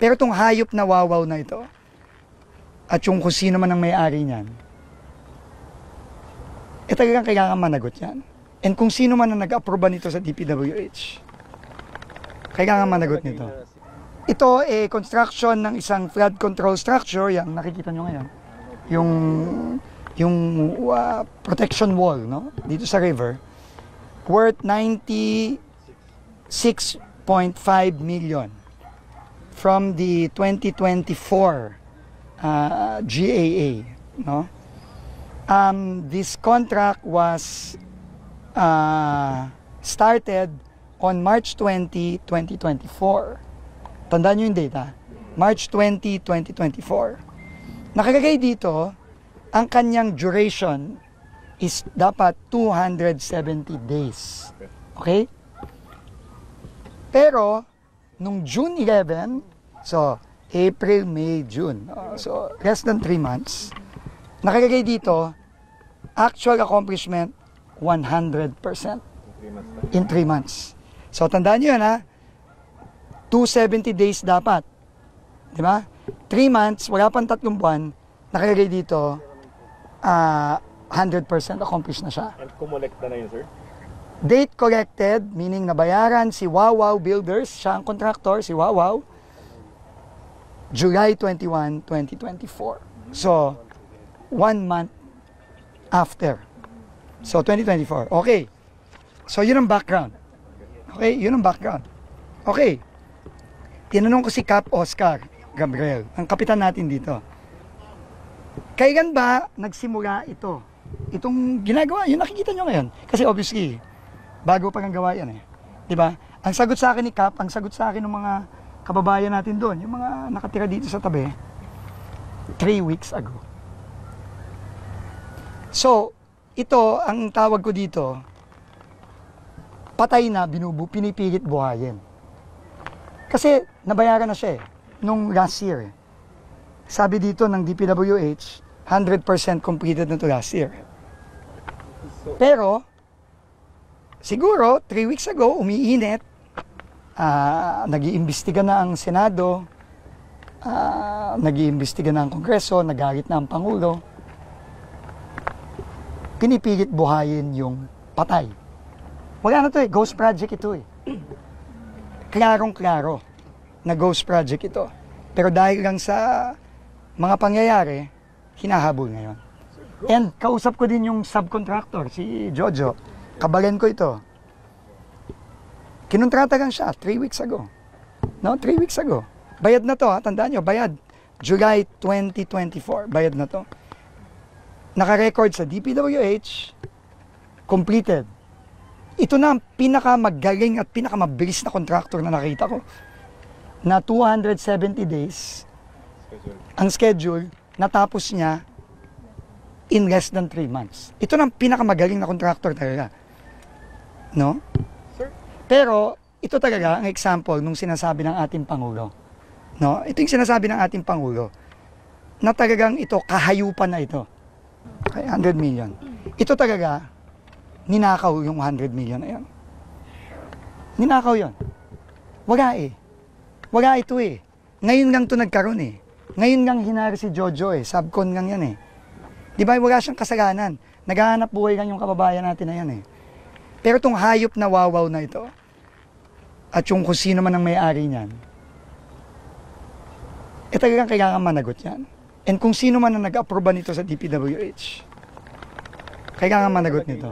Pero itong hayop na wawaw na ito, at yung kung sino man ang may-ari niyan, talagang kailangan managot yan. And kung sino man ang nag-aproba nito sa DPWH, kailangan managot nito. Ito construction ng isang flood control structure, yung nakikita nyo ngayon. Yung protection wall, no? Dito sa river, worth 96.5 million from the 2024 GAA, no? This contract was started on March 20, 2024. Tandaan nyo yung data. March 20, 2024. Nakalagay dito, ang kanyang duration is dapat 270 days. Okay? Pero, nung June 11, so, April, May, June. So, less than 3 months. Nakalagay dito, actual accomplishment, 100% in 3 months. So, tandaan nyo yun, ha? 270 days dapat. Di ba? 3 months, wala pang 3 buwan, nakalagay dito, 100% accomplished na siya. And kumolekta na yun, sir? Date collected, meaning nabayaran si Wawaw Builders, siya ang contractor, si Wawaw, July 21, 2024. So, 1 month after. So, 2024. Okay. So, yun ang background. Okay, yun ang background. Okay. Tinanong ko si Cap Oscar Gabriel, ang kapitan natin dito. Kailan ba nagsimula ito? Itong ginagawa, yun nakikita nyo ngayon. Kasi obviously, bago pa ng gawa yan eh. Diba? Ang sagot sa akin ni Cap, ang sagot sa akin ng mga kababayan natin doon, yung mga nakatira dito sa tabi, 3 weeks ago. So, ito, ang tawag ko dito, patay na, pinipilit buhayin. Kasi nabayaran na siya nung last year. Sabi dito ng DPWH, 100% completed na to last year. Pero, siguro, 3 weeks ago, umiinit, nag-iimbestiga na ang Senado, nag-iimbestiga na ang Kongreso, nagalit na ang Pangulo, pinipilit buhayin yung patay. Wala na to ghost project ito Klarong-klaro na ghost project ito. Pero dahil lang sa mga pangyayari, hinahabol ngayon. And kausap ko din yung subcontractor, si Jojo. Kabalen ko ito. Kinontrata lang siya 3 weeks ago. No, 3 weeks ago. Bayad na to, ha? Tandaan nyo, bayad. July 2024, bayad na to. Naka-record sa DPWH, completed. Ito na ang pinakamagaling at pinakamabilis na contractor na nakita ko. Na 270 days, ang schedule, natapos niya in less than 3 months. Ito na ang pinakamagaling na contractor talaga. No? Sir? Pero, ito talaga ang example nung sinasabi ng ating Pangulo. No? Ito yung sinasabi ng ating Pangulo. Na talagang ito, kahayupan na ito. Okay, 100 million. Ito talaga, ninakaw yung 100 million na yan. Ninakaw yun. Wala Wala ito Ngayon lang ito nagkaroon Ngayon lang hinari si Jojo Subcon lang yan Di ba wala siyang kasalanan. Naghahanap buhay lang yung kababayan natin na yan Pero itong hayop na wawaw na ito, at yung kung sino man ang may-ari niyan, talagang kailangan managot yan. And kung sino man ang nag-aproba nito sa DPWH, kailangan managot nito.